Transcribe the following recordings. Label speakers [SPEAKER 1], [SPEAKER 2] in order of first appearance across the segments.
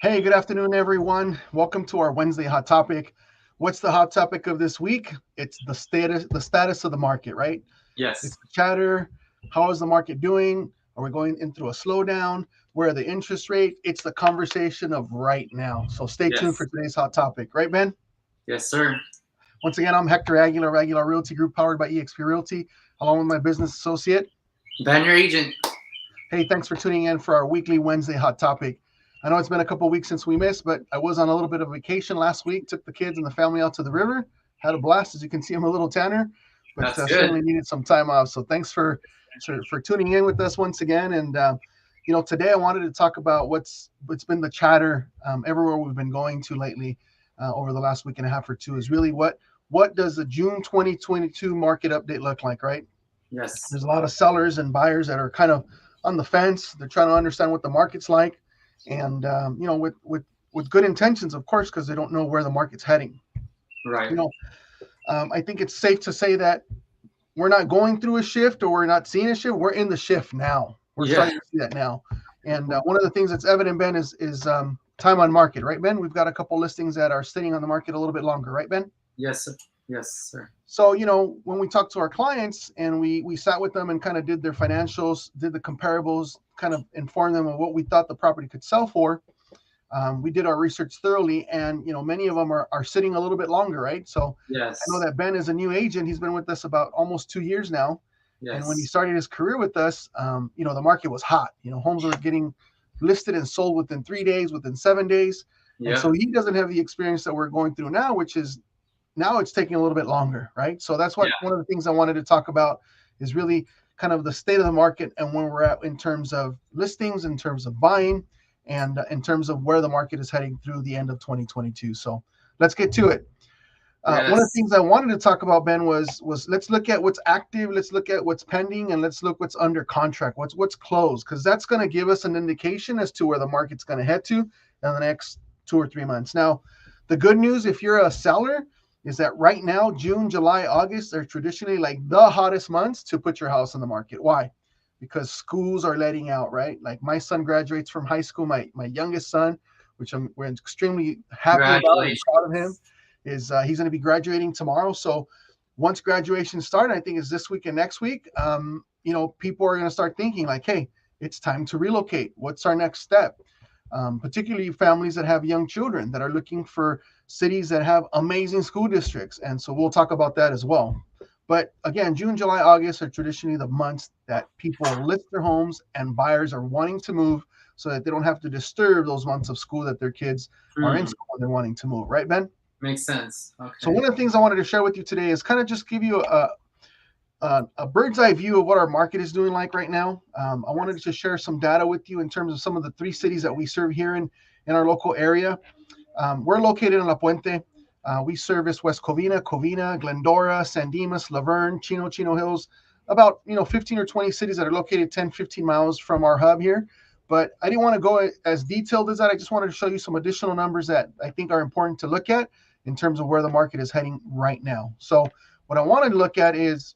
[SPEAKER 1] Hey, good afternoon, everyone. Welcome to our Wednesday hot topic. What's the hot topic of this week? It's the status of the market, right? It's
[SPEAKER 2] Yes.
[SPEAKER 1] the chatter. How is the market doing? Are we going in through a slowdown? Where are the interest rate? It's the conversation of right now. So stay tuned for
[SPEAKER 2] Yes.
[SPEAKER 1] today's hot topic, right, Ben?
[SPEAKER 2] Yes, sir.
[SPEAKER 1] Once again, I'm Hector Aguilar, Aguilar Realty Group, powered by eXp Realty, along with my business associate.
[SPEAKER 2] Ban your agent.
[SPEAKER 1] Hey, thanks for tuning in for our weekly Wednesday hot topic. I know it's been a couple of weeks since we missed, but I was on a little bit of vacation last week. Took the kids and the family out to the river. Had a blast. As you can see, I'm a little tanner, but
[SPEAKER 2] That's good.
[SPEAKER 1] certainly needed some time off. So thanks for tuning in with us once again. And today I wanted to talk about what's been the chatter everywhere we've been going to lately over the last week and a half or two. Is really what does the June 2022 market update look like, right?
[SPEAKER 2] Yes.
[SPEAKER 1] There's a lot of sellers and buyers that are kind of on the fence. They're trying to understand what the market's like, and with good intentions, of course, because they don't know where the market's heading.
[SPEAKER 2] Right.
[SPEAKER 1] You know, I think it's safe to say that we're not going through a shift or we're not seeing a shift. We're in the shift now. We're
[SPEAKER 2] Yeah.
[SPEAKER 1] starting to see that now. And one of the things that's evident, Ben, is time on market, right, Ben? We've got a couple listings that are sitting on the market a little bit longer, right, Ben?
[SPEAKER 2] Yes. Sir. Yes, sir.
[SPEAKER 1] So, when we talk to our clients and we sat with them and kind of did their financials, did the comparables, kind of informed them of what we thought the property could sell for. We did our research thoroughly, and many of them are sitting a little bit longer, right? So I know
[SPEAKER 2] Yes.
[SPEAKER 1] that Ben is a new agent. He's been with us about almost 2 years now, and when he
[SPEAKER 2] Yes.
[SPEAKER 1] started his career with us, the market was hot. Homes were getting listed and sold within 3 days, within 7 days, and
[SPEAKER 2] Yep.
[SPEAKER 1] so he doesn't have the experience that we're going through now, which is now it's taking a little bit longer, right? So that's what
[SPEAKER 2] Yeah.
[SPEAKER 1] one of the things I wanted to talk about is really kind of the state of the market and where we're at in terms of listings, in terms of buying, and in terms of where the market is heading through the end of 2022. So let's get to it. One of the
[SPEAKER 2] Yes.
[SPEAKER 1] things I wanted to talk about, Ben, was let's look at what's active, let's look at what's pending, and let's look what's under contract, what's closed, because that's going to give us an indication as to where the market's going to head to in the next 2 or 3 months. Now, the good news, if you're a seller, is that right now, June, July, August are traditionally like the hottest months to put your house on the market. Why? Because schools are letting out, right? Like my son graduates from high school, my youngest son, which we're extremely happy about and proud of him,
[SPEAKER 2] Congratulations.
[SPEAKER 1] is he's going to be graduating tomorrow. So once graduation starts, I think is this week and next week, people are going to start thinking like, hey, it's time to relocate. What's our next step? Particularly families that have young children that are looking for cities that have amazing school districts. And so we'll talk about that as well. But again, June, July, August are traditionally the months that people list their homes and buyers are wanting to move so that they don't have to disturb those months of school that their kids are in
[SPEAKER 2] Hmm.
[SPEAKER 1] school and they're wanting to move. Right, Ben?
[SPEAKER 2] Makes sense.
[SPEAKER 1] So
[SPEAKER 2] Okay.
[SPEAKER 1] one of the things I wanted to share with you today is kind of just give you a bird's eye view of what our market is doing like right now. I wanted to share some data with you in terms of some of the three cities that we serve here in our local area. We're located in La Puente. We service West Covina, Covina, Glendora, San Dimas, Laverne, Chino Hills, about 15 or 20 cities that are located 10, 15 miles from our hub here. But I didn't want to go as detailed as that. I just wanted to show you some additional numbers that I think are important to look at in terms of where the market is heading right now. So what I wanted to look at is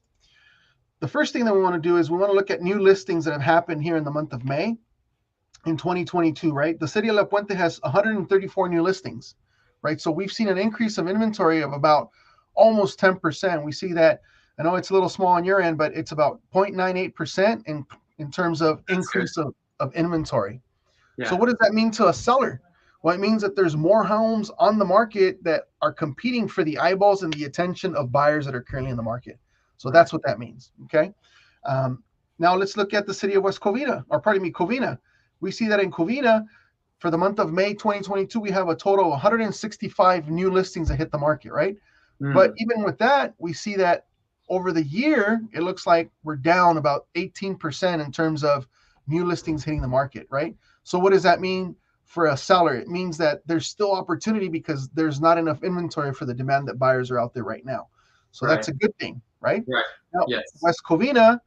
[SPEAKER 1] the first thing that we want to do is we want to look at new listings that have happened here in the month of May in 2022, right? The city of La Puente has 134 new listings, right? So we've seen an increase of inventory of about almost 10%. We see that, I know it's a little small on your end, but it's about 0.98% in terms of
[SPEAKER 2] That's good.
[SPEAKER 1] increase of inventory. So
[SPEAKER 2] Yeah.
[SPEAKER 1] what does that mean to a seller? Well, it means that there's more homes on the market that are competing for the eyeballs and the attention of buyers that are currently in the market. So
[SPEAKER 2] Right.
[SPEAKER 1] that's what that means. Okay. Um, Now let's look at the city of West Covina, or pardon me, Covina. We see that in Covina, for the month of May 2022, we have a total of 165 new listings that hit the market, right? But
[SPEAKER 2] Hmm.
[SPEAKER 1] even with that, we see that over the year, it looks like we're down about 18% in terms of new listings hitting the market, right? So what does that mean for a seller? It means that there's still opportunity because there's not enough inventory for the demand that buyers are out there right now. So
[SPEAKER 2] Right.
[SPEAKER 1] that's a good thing, right?
[SPEAKER 2] Right.
[SPEAKER 1] Now,
[SPEAKER 2] Yes.
[SPEAKER 1] West Covina,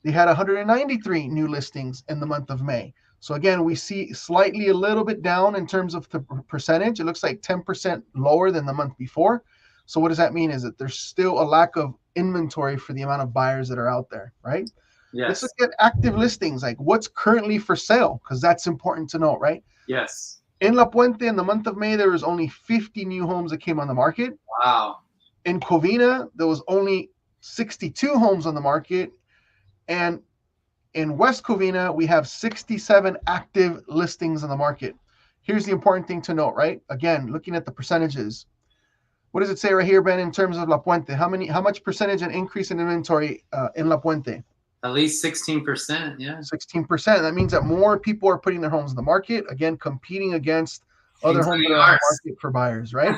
[SPEAKER 1] they had 193 new listings in the month of May. So again, we see slightly a little bit down in terms of the percentage. It looks like 10% lower than the month before. So what does that mean is that there's still a lack of inventory for the amount of buyers that are out there, right? Let's look
[SPEAKER 2] Yes.
[SPEAKER 1] at active listings, like what's currently for sale, because that's important to know, right?
[SPEAKER 2] Yes.
[SPEAKER 1] In La Puente, in the month of May, there was only 50 new homes that came on the market.
[SPEAKER 2] Wow.
[SPEAKER 1] In Covina, there was only 62 homes on the market. And in West Covina, we have 67 active listings on the market. Here's the important thing to note, right? Again, looking at the percentages. What does it say right here, Ben, in terms of La Puente? How much percentage an increase in inventory in La Puente?
[SPEAKER 2] At least 16%. Yeah.
[SPEAKER 1] 16%. That means that more people are putting their homes in the market, again, competing against other homes that
[SPEAKER 2] Including
[SPEAKER 1] are on the
[SPEAKER 2] ours.
[SPEAKER 1] market for buyers, right?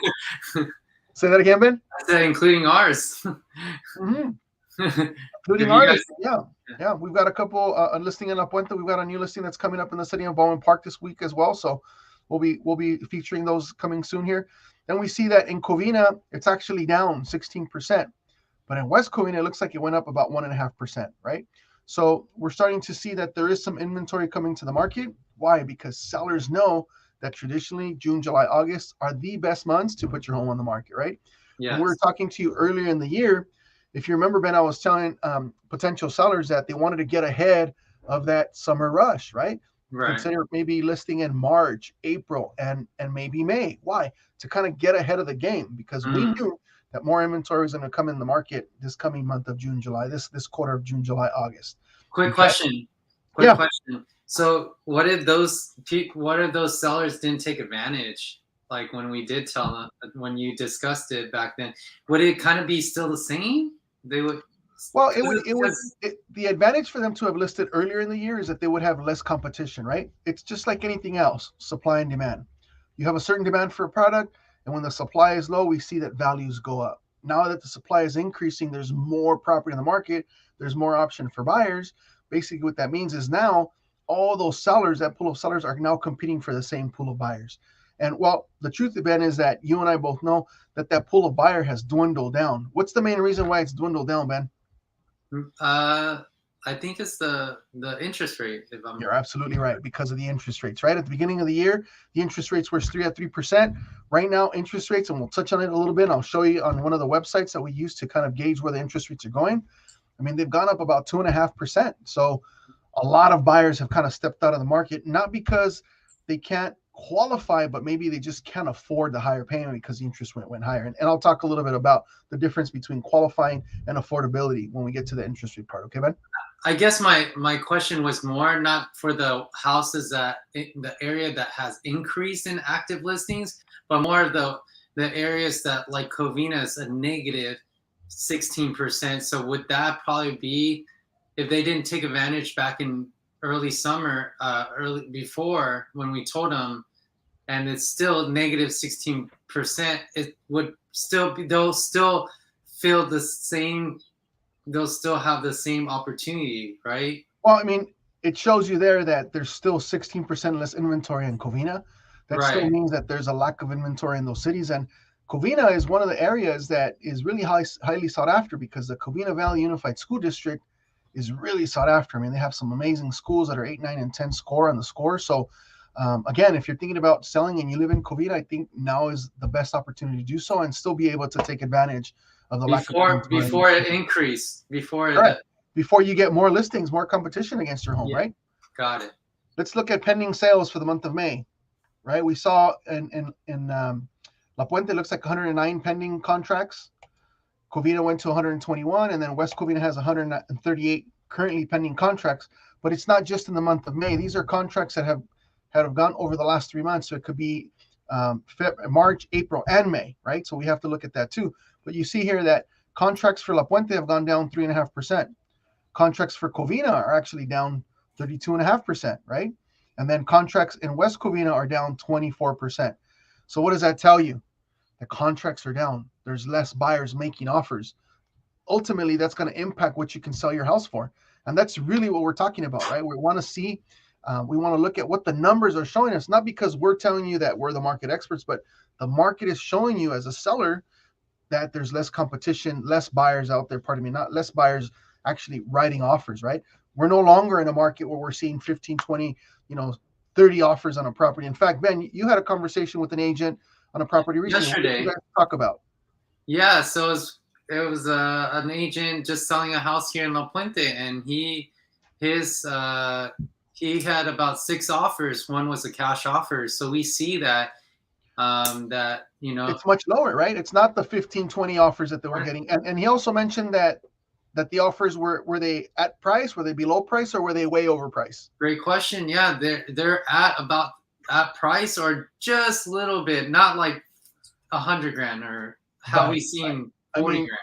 [SPEAKER 1] Say that again, Ben?
[SPEAKER 2] I said including ours.
[SPEAKER 1] Mm-hmm.
[SPEAKER 2] If
[SPEAKER 1] Including
[SPEAKER 2] you
[SPEAKER 1] ours.
[SPEAKER 2] guys,
[SPEAKER 1] Yeah. We've got a couple a listing in La Puente. We've got a new listing that's coming up in the city of Bowman Park this week as well. So we'll be featuring those coming soon here. Then we see that in Covina, it's actually down 16%. But in West Covina, it looks like it went up about 1.5%, right? So we're starting to see that there is some inventory coming to the market. Why? Because sellers know that traditionally June, July, August are the best months to put your home on the market, right? When we were
[SPEAKER 2] yes.
[SPEAKER 1] talking to you earlier in the year, if you remember, Ben, I was telling potential sellers that they wanted to get ahead of that summer rush, right?
[SPEAKER 2] Right.
[SPEAKER 1] Consider maybe listing in March, April, and maybe May. Why? To kind of get ahead of the game, because we knew that more inventory is going to come in the market this coming month of June, July, this quarter of June, July, August.
[SPEAKER 2] Quick
[SPEAKER 1] Okay?
[SPEAKER 2] question.
[SPEAKER 1] Yeah.
[SPEAKER 2] Question. So what if those sellers didn't take advantage? Like when we did tell them, when you discussed it back then, would it kind of be still the same? They would.
[SPEAKER 1] Well, the advantage for them to have listed earlier in the year is that they would have less competition, right? It's just like anything else, supply and demand. You have a certain demand for a product, and when the supply is low, we see that values go up. Now that the supply is increasing, there's more property in the market, there's more option for buyers. Basically, what that means is now all those sellers, that pool of sellers, are now competing for the same pool of buyers. And well, the truth, Ben, is that you and I both know that that pool of buyer has dwindled down. What's the main reason why it's dwindled down, Ben?
[SPEAKER 2] I think it's the interest rate.
[SPEAKER 1] You're absolutely right, because of the interest rates, right? At the beginning of the year, the interest rates were 3%. Right now, interest rates, and we'll touch on it a little bit. I'll show you on one of the websites that we use to kind of gauge where the interest rates are going. I mean, they've gone up about 2.5%. So a lot of buyers have kind of stepped out of the market, not because they can't qualify, but maybe they just can't afford the higher payment because the interest rate went higher. And I'll talk a little bit about the difference between qualifying and affordability when we get to the interest rate part. Okay, Ben?
[SPEAKER 2] I guess my question was more not for the houses that in the area that has increased in active listings, but more of the areas that like Covina is a negative 16%. So would that probably be if they didn't take advantage back in early summer, early before when we told them, and it's still negative 16%, it would still be, they'll still feel the same, they'll still have the same opportunity, right?
[SPEAKER 1] Well, I mean, it shows you there that there's still 16% less inventory in Covina. That still means that there's a lack of inventory in those cities. And Covina is one of the areas that is really highly sought after, because the Covina Valley Unified School District is really sought after. I mean, they have some amazing schools that are 8, 9, and 10 score on the score. So, again, if you're thinking about selling and you live in Covina, I think now is the best opportunity to do so and still be able to take advantage of the lack of inventory.
[SPEAKER 2] Before it increased, before
[SPEAKER 1] you get more listings, more competition against your home, right?
[SPEAKER 2] Got it.
[SPEAKER 1] Let's look at pending sales for the month of May, right? We saw in La Puente, looks like 109 pending contracts. Covina went to 121, and then West Covina has 138 currently pending contracts. But it's not just in the month of May. These are contracts that have gone over the last 3 months. So it could be March, April, and May, right? So we have to look at that too. But you see here that contracts for La Puente have gone down 3.5%. Contracts for Covina are actually down 32.5%, right? And then contracts in West Covina are down 24%. So what does that tell you? The contracts are down. There's less buyers making offers. Ultimately, that's going to impact what you can sell your house for. And that's really what we're talking about, right? We want to see, we want to look at what the numbers are showing us, not because we're telling you that we're the market experts, but the market is showing you as a seller that there's less competition, less buyers out there, not less buyers actually writing offers, right? We're no longer in a market where we're seeing 15, 20, 30 offers on a property. In fact, Ben, you had a conversation with an agent on a property recently.
[SPEAKER 2] Yesterday.
[SPEAKER 1] What did you guys talk about?
[SPEAKER 2] Yeah, so it was an agent just selling a house here in La Puente, and his he had about 6 offers. One was a cash offer. So we see that that
[SPEAKER 1] It's much lower, right? It's not the 15, 20 offers that they were
[SPEAKER 2] right.
[SPEAKER 1] getting. And he also mentioned that the offers were they at price, were they below price, or were they way over price?
[SPEAKER 2] Great question. Yeah, they're at about at price or just a little bit, not like 100 grand or how we
[SPEAKER 1] Right.
[SPEAKER 2] seen
[SPEAKER 1] I
[SPEAKER 2] 40
[SPEAKER 1] mean,
[SPEAKER 2] grand.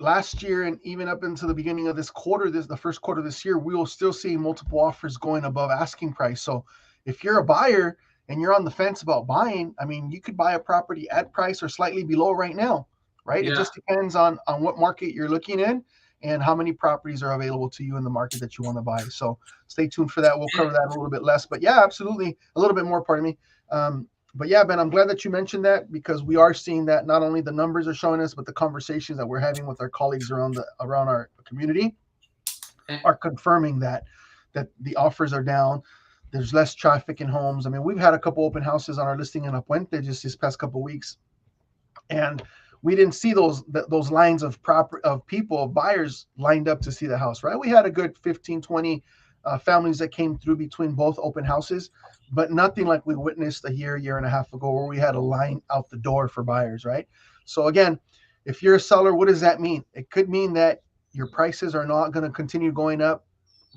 [SPEAKER 1] last year and even up into the beginning of this quarter, the first quarter of this year, we will still see multiple offers going above asking price. So if you're a buyer and you're on the fence about buying, I mean, you could buy a property at price or slightly below right now, right? It
[SPEAKER 2] Yeah.
[SPEAKER 1] just depends on what market you're looking in and how many properties are available to you in the market that you want to buy. So stay tuned for that. We'll cover that a little bit less, but yeah, absolutely, a little bit more. Pardon me. But yeah, Ben, I'm glad that you mentioned that because we are seeing that not only the numbers are showing us, but the conversations that we're having with our colleagues around our community are confirming that the offers are down. There's less traffic in homes. I mean, we've had a couple open houses on our listing in Apuente just this past couple of weeks, and we didn't see those lines of people, of buyers lined up to see the house, right? We had a good 15, 20 families that came through between both open houses, but nothing like we witnessed a year and a half ago where we had a line out the door for buyers, right? So again, if you're a seller, what does that mean? It could mean that your prices are not going to continue going up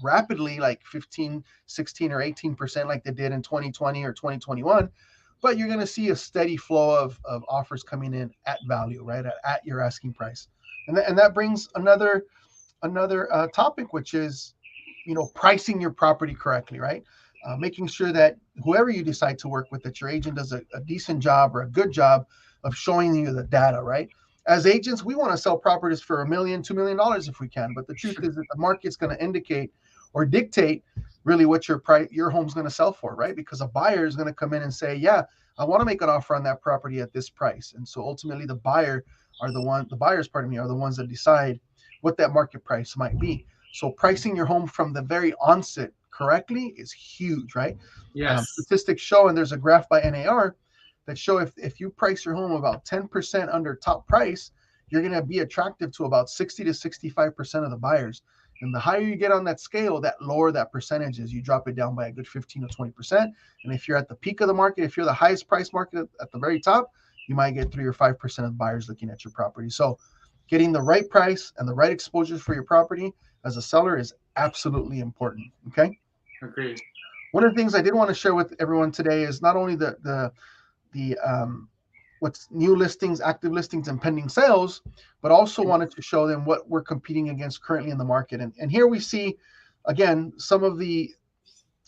[SPEAKER 1] rapidly, like 15, 16, or 18% like they did in 2020 or 2021, but you're going to see a steady flow of offers coming in at value, right? At your asking price. And that brings another topic, which is, pricing your property correctly, right? Making sure that whoever you decide to work with, that your agent does a decent job or a good job of showing you the data, right? As agents, we want to sell properties for $1 million, $2 million if we can. But the truth is that the market's going to indicate or dictate really what your home's going to sell for, right? Because a buyer is going to come in and say, yeah, I want to make an offer on that property at this price. And so ultimately the buyers, are the ones that decide what that market price might be. So pricing your home from the very onset correctly is huge, right?
[SPEAKER 2] Yes.
[SPEAKER 1] Statistics show, and there's a graph by NAR that show if you price your home about 10% under top price, you're going to be attractive to about 60 to 65% of the buyers. And the higher you get on that scale, that lower that percentage is. You drop it down by a good 15 to 20%. And if you're at the peak of the market, if you're the highest price market at the very top, you might get 3 or 5% of buyers looking at your property. So getting the right price and the right exposures for your property as a seller is absolutely important. Okay.
[SPEAKER 2] Agreed.
[SPEAKER 1] One of the things I did want to share with everyone today is not only the what's new listings, active listings, and pending sales, but also wanted to show them what we're competing against currently in the market. And here we see, again,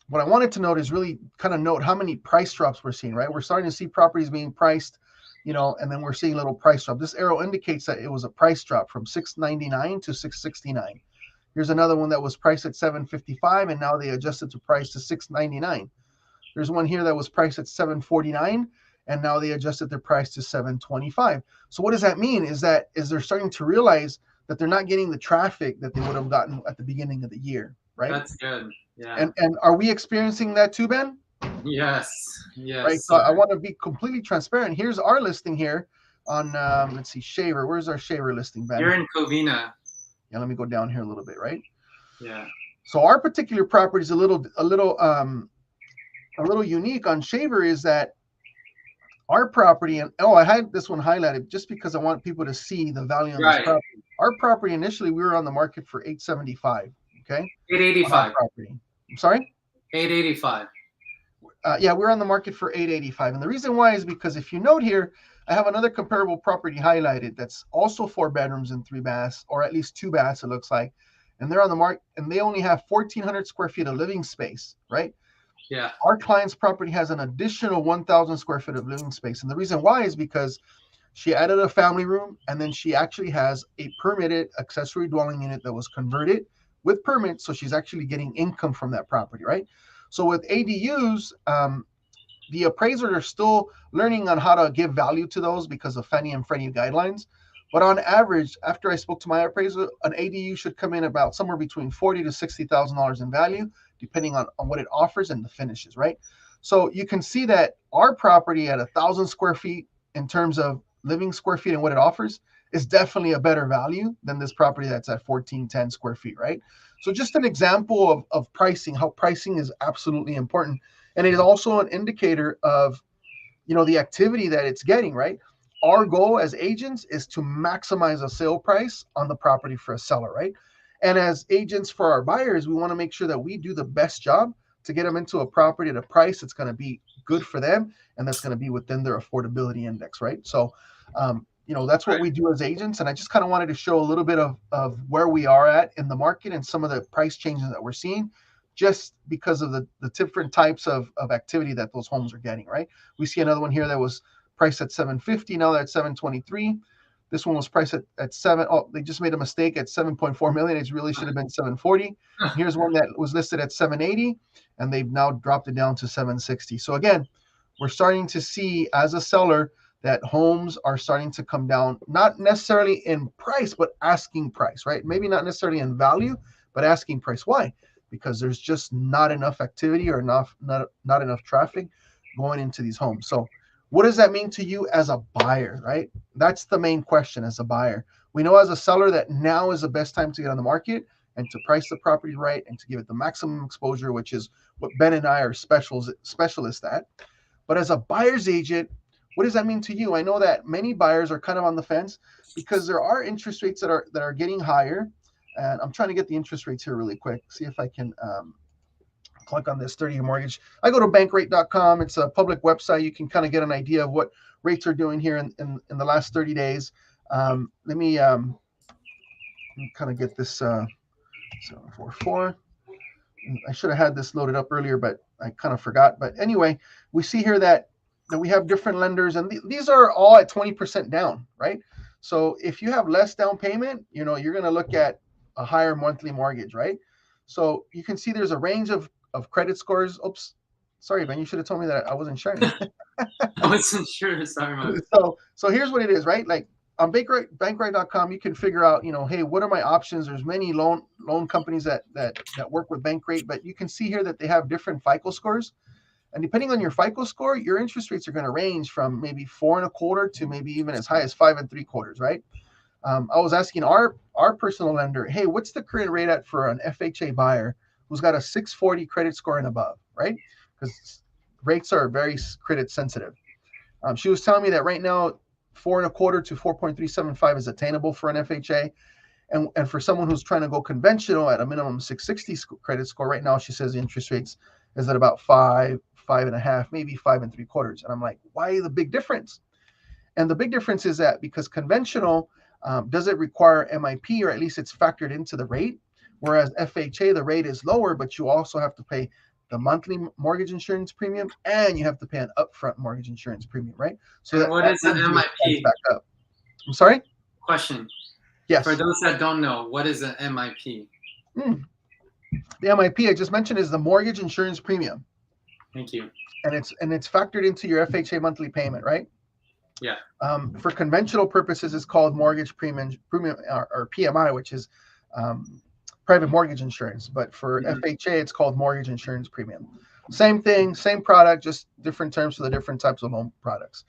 [SPEAKER 1] what I wanted to note is really kind of note how many price drops we're seeing, right? We're starting to see properties being priced, and then we're seeing a little price drop. This arrow indicates that it was a price drop from $699 to $669. Here's another one that was priced at $755, and now they adjusted the price to $699. There's one here that was priced at $749, and now they adjusted their price to $725. So what does that mean? Is they're starting to realize that they're not getting the traffic that they would have gotten at the beginning of the year, right?
[SPEAKER 2] That's good. Yeah.
[SPEAKER 1] And are we experiencing that too, Ben?
[SPEAKER 2] Yes.
[SPEAKER 1] Right.
[SPEAKER 2] Yes,
[SPEAKER 1] So I
[SPEAKER 2] sir.
[SPEAKER 1] want to be completely transparent. Here's our listing here on let's see, Shaver. Where's our Shaver listing, Ben?
[SPEAKER 2] You're in Covina.
[SPEAKER 1] Yeah, let me go down here a little bit, right?
[SPEAKER 2] Yeah.
[SPEAKER 1] So our particular property is a little unique on Shaver, is that our property, and I had this one highlighted just because I want people to see the value on this
[SPEAKER 2] Right.
[SPEAKER 1] property. Our property initially, we were on the market for $875. Okay, on our
[SPEAKER 2] 885.
[SPEAKER 1] property. I'm sorry.
[SPEAKER 2] 885.
[SPEAKER 1] Yeah, we're on the market for $885, and the reason why is because if you note here, I have another comparable property highlighted that's also 4 bedrooms and 3 baths, or at least 2 baths, it looks like, and they're on the market, and they only have 1,400 square feet of living space, right?
[SPEAKER 2] Yeah.
[SPEAKER 1] Our client's property has an additional 1,000 square feet of living space, and the reason why is because she added a family room, and then she actually has a permitted accessory dwelling unit that was converted with permits, so she's actually getting income from that property, right? So with ADUs, the appraisers are still learning on how to give value to those because of Fannie and Freddie guidelines. But on average, after I spoke to my appraiser, an ADU should come in about somewhere between $40,000 to $60,000 in value, depending on what it offers and the finishes, right? So you can see that our property at 1,000 square feet in terms of living square feet and what it offers is definitely a better value than this property that's at 1,410 square feet, right? So just an example of pricing, how pricing is absolutely important. And it is also an indicator of, the activity that it's getting, right? Our goal as agents is to maximize a sale price on the property for a seller, right? And as agents for our buyers, we want to make sure that we do the best job to get them into a property at a price that's going to be good for them and that's going to be within their affordability index, right? So, that's what we do as agents. And I just kind of wanted to show a little bit of where we are at in the market and some of the price changes that we're seeing just because of the different types of activity that those homes are getting, right? We see another one here that was priced at 750, now they're at 723. This one was priced at seven. Oh, they just made a mistake at 7.4 million. It really should have been 740. Here's one that was listed at 780, and they've now dropped it down to 760. So again, we're starting to see as a seller that homes are starting to come down, not necessarily in price, but asking price, right? Maybe not necessarily in value, but asking price. Why? Because there's just not enough activity or not enough traffic going into these homes. So what does that mean to you as a buyer, right? That's the main question as a buyer. We know as a seller that now is the best time to get on the market and to price the property right and to give it the maximum exposure, which is what Ben and I are specialists at. But as a buyer's agent, what does that mean to you? I know that many buyers are kind of on the fence because there are interest rates that are getting higher. And I'm trying to get the interest rates here really quick. See if I can click on this 30-year mortgage. I go to bankrate.com. It's a public website. You can kind of get an idea of what rates are doing here in the last 30 days. Let me kind of get this 744. I should have had this loaded up earlier, but I kind of forgot. But anyway, we see here that we have different lenders, and these are all at 20% down, right? So if you have less down payment, you're going to look at a higher monthly mortgage, right? So you can see there's a range of credit scores. Oops, sorry, Ben, you should have told me that I wasn't sharing.
[SPEAKER 2] I wasn't sure. Sorry, man.
[SPEAKER 1] So here's what it is, right? Like on bankrate.com, you can figure out, hey, what are my options? There's many loan companies that work with Bankrate, but you can see here that they have different FICO scores. And depending on your FICO score, your interest rates are going to range from maybe 4.25 to maybe even as high as 5.75, right? I was asking our personal lender, hey, what's the current rate at for an FHA buyer who's got a 640 credit score and above, right? Because rates are very credit sensitive. She was telling me that right now, 4.25 to 4.375 is attainable for an FHA. And for someone who's trying to go conventional at a minimum 660 credit score, right now, she says the interest rates is at about 5.5, maybe 5.75. And I'm like, why the big difference? And the big difference is that because conventional doesn't require MIP, or at least it's factored into the rate, whereas FHA, the rate is lower, but you also have to pay the monthly mortgage insurance premium and you have to pay an upfront mortgage insurance premium, right?
[SPEAKER 2] So what is an MIP?
[SPEAKER 1] Back up. I'm sorry?
[SPEAKER 2] Question.
[SPEAKER 1] Yes.
[SPEAKER 2] For those that don't know, what is an MIP?
[SPEAKER 1] The MIP I just mentioned is the mortgage insurance premium.
[SPEAKER 2] Thank you.
[SPEAKER 1] And it's factored into your FHA monthly payment, right?
[SPEAKER 2] Yeah.
[SPEAKER 1] For conventional purposes, it's called mortgage premium or PMI, which is private mortgage insurance. But for FHA, it's called mortgage insurance premium. Same thing, same product, just different terms for the different types of home products.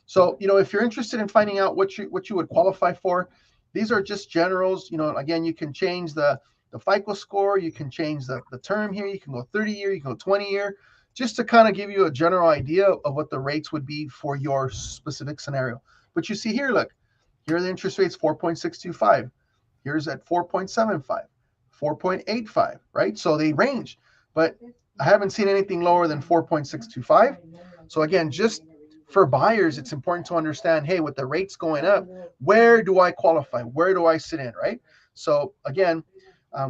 [SPEAKER 1] So, if you're interested in finding out what you would qualify for, these are just generals. Again, you can change the FICO score, you can change the term here, you can go 30-year, you can go 20-year, just to kind of give you a general idea of what the rates would be for your specific scenario. But you see here, look, here are the interest rates, 4.625. Here's at 4.75, 4.85, right? So they range, but I haven't seen anything lower than 4.625. So again, just for buyers, it's important to understand, hey, with the rates going up, where do I qualify? Where do I sit in, right? So again,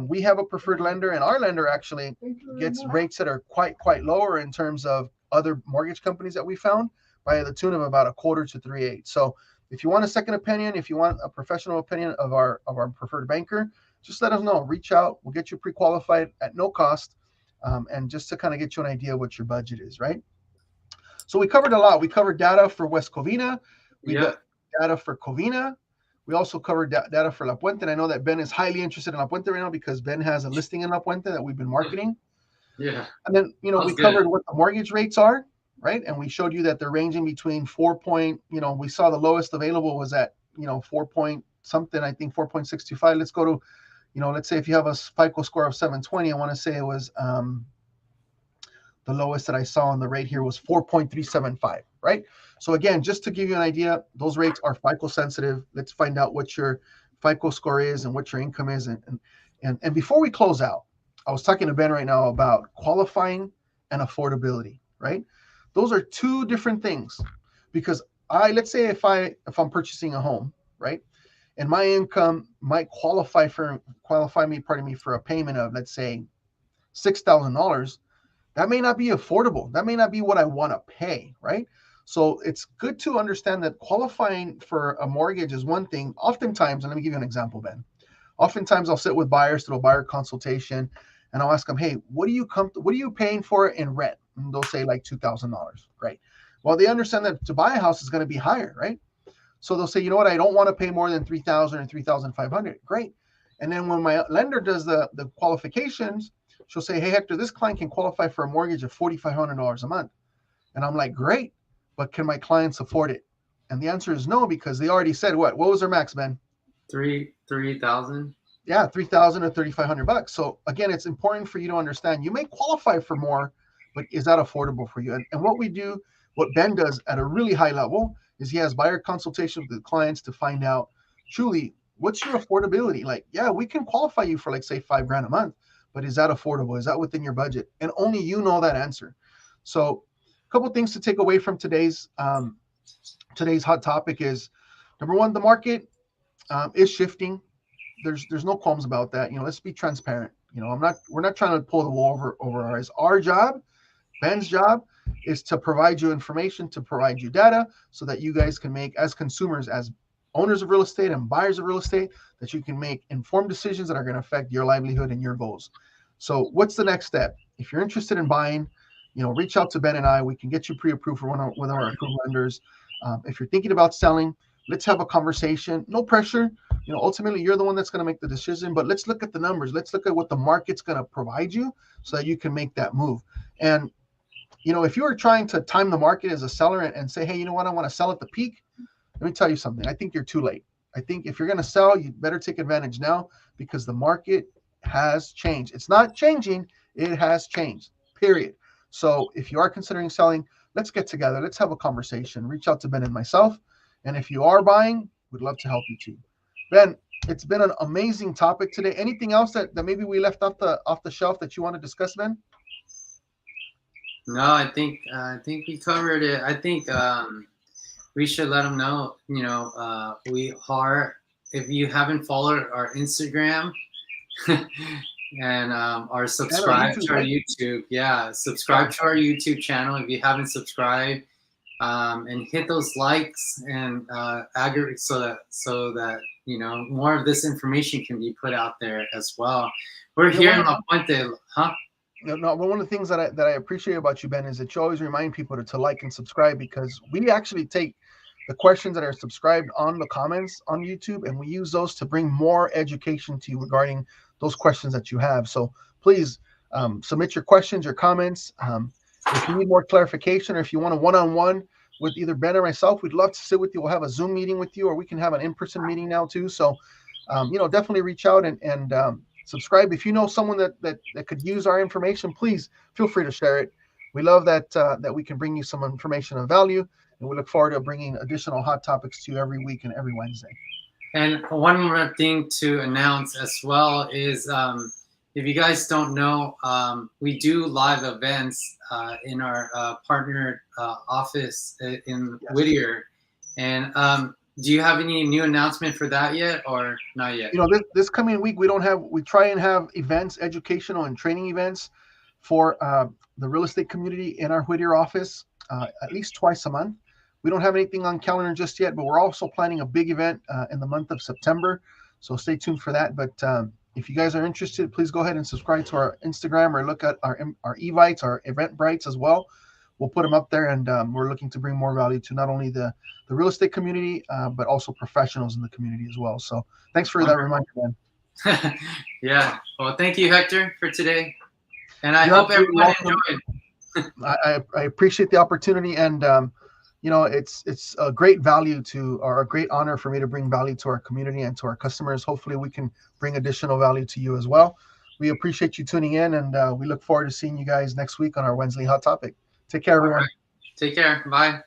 [SPEAKER 1] we have a preferred lender, and our lender actually gets rates that are quite lower in terms of other mortgage companies that we found, by the tune of about 1/4 to 3/8. So if you want a second opinion, if you want a professional opinion of our preferred banker, just let us know. Reach out. We'll get you pre-qualified at no cost, and just to kind of get you an idea of what your budget is, right? So we covered a lot. We covered data for West Covina. We got data for Covina. We also covered data for La Puente. And I know that Ben is highly interested in La Puente right now because Ben has a listing in La Puente that we've been marketing.
[SPEAKER 2] Yeah.
[SPEAKER 1] And then, we covered what the mortgage rates are, right? And we showed you that they're ranging between we saw the lowest available was at, 4 point something, I think 4.625. Let's go to, let's say if you have a FICO score of 720, I want to say it was the lowest that I saw on the rate here was 4.375, right? So again, just to give you an idea, those rates are FICO sensitive. Let's find out what your FICO score is and what your income is. And before we close out, I was talking to Ben right now about qualifying and affordability, right? Those are two different things, because let's say if I'm purchasing a home, right? And my income might qualify me, for a payment of, let's say, $6,000. That may not be affordable. That may not be what I want to pay, right? So it's good to understand that qualifying for a mortgage is one thing. Oftentimes, and let me give you an example, Ben. Oftentimes, I'll sit with buyers through a buyer consultation, and I'll ask them, "Hey, what are you paying for in rent?" And they'll say like $2,000, right? Well, they understand that to buy a house is going to be higher, right? So they'll say, "You know what? I don't want to pay more than 3,000 or 3,500." Great. And then when my lender does the qualifications, she'll say, "Hey, Hector, this client can qualify for a mortgage of $4,500 a month." And I'm like, "Great, but can my clients afford it?" And the answer is no, because they already said what? What was their max, Ben?
[SPEAKER 2] 3,000.
[SPEAKER 1] Yeah, 3,000 or $3,500. So again, it's important for you to understand you may qualify for more, but is that affordable for you? And what Ben does at a really high level is he has buyer consultations with the clients to find out truly what's your affordability. Like, yeah, we can qualify you for, like, say, $5,000 a month, but is that affordable? Is that within your budget? And only you know that answer. So a couple things to take away from today's hot topic is, number one, the market is shifting. There's no qualms about that. Let's be transparent. We're not trying to pull the wool over our eyes. Our job, Ben's job, is to provide you information, to provide you data, so that you guys can make, as consumers, as owners of real estate and buyers of real estate, that you can make informed decisions that are going to affect your livelihood and your goals. So what's the next step? If you're interested in buying, reach out to Ben and I. We can get you pre-approved for one of our approved lenders. If you're thinking about selling, let's have a conversation. No pressure. Ultimately, you're the one that's going to make the decision, but let's look at the numbers. Let's look at what the market's going to provide you so that you can make that move. And, if you are trying to time the market as a seller and say, "Hey, you know what? I want to sell at the peak," let me tell you something. I think you're too late. I think if you're going to sell, you better take advantage now, because the market has changed. It's not changing. It has changed, period. So if you are considering selling, let's get together. Let's have a conversation. Reach out to Ben and myself. And if you are buying, we'd love to help you too. Ben, it's been an amazing topic today. Anything else that maybe we left off the shelf that you want to discuss, Ben?
[SPEAKER 2] No, I think we covered it. I think we should let them know. We are. If you haven't followed our Instagram and are subscribed to our YouTube, subscribe to our YouTube channel if you haven't subscribed, and hit those likes and aggregate so that more of this information can be put out there as well. We're here in La Puente, huh?
[SPEAKER 1] No, but one of the things that I appreciate about you, Ben, is that you always remind people to like and subscribe, because we actually take the questions that are subscribed on the comments on YouTube, and we use those to bring more education to you regarding those questions that you have. So please submit your questions, your comments. If you need more clarification, or if you want a one-on-one with either Ben or myself, we'd love to sit with you. We'll have a Zoom meeting with you, or we can have an in-person meeting now too. So, definitely reach out and subscribe. If you know someone that could use our information, please feel free to share it. We love that we can bring you some information of value, and we look forward to bringing additional hot topics to you every week and every Wednesday.
[SPEAKER 2] And one more thing to announce as well is, if you guys don't know, we do live events in our partner office in Whittier. And do you have any new announcement for that yet, or not yet?
[SPEAKER 1] This coming week, we try and have events, educational and training events for the real estate community in our Whittier office at least twice a month. We don't have anything on calendar just yet, but we're also planning a big event in the month of September. So stay tuned for that. But if you guys are interested, please go ahead and subscribe to our Instagram, or look at our Evites, our Eventbrites as well. We'll put them up there, and we're looking to bring more value to not only the real estate community, but also professionals in the community as well. So thanks for that reminder, man.
[SPEAKER 2] Yeah. Well, thank you, Hector, for today. And I hope everyone enjoyed.
[SPEAKER 1] I appreciate the opportunity. And, it's a great value to, or a great honor for me to bring value to our community and to our customers. Hopefully we can bring additional value to you as well. We appreciate you tuning in, and we look forward to seeing you guys next week on our Wednesday Hot Topic. Take care,
[SPEAKER 2] All
[SPEAKER 1] everyone.
[SPEAKER 2] right. Take care. Bye.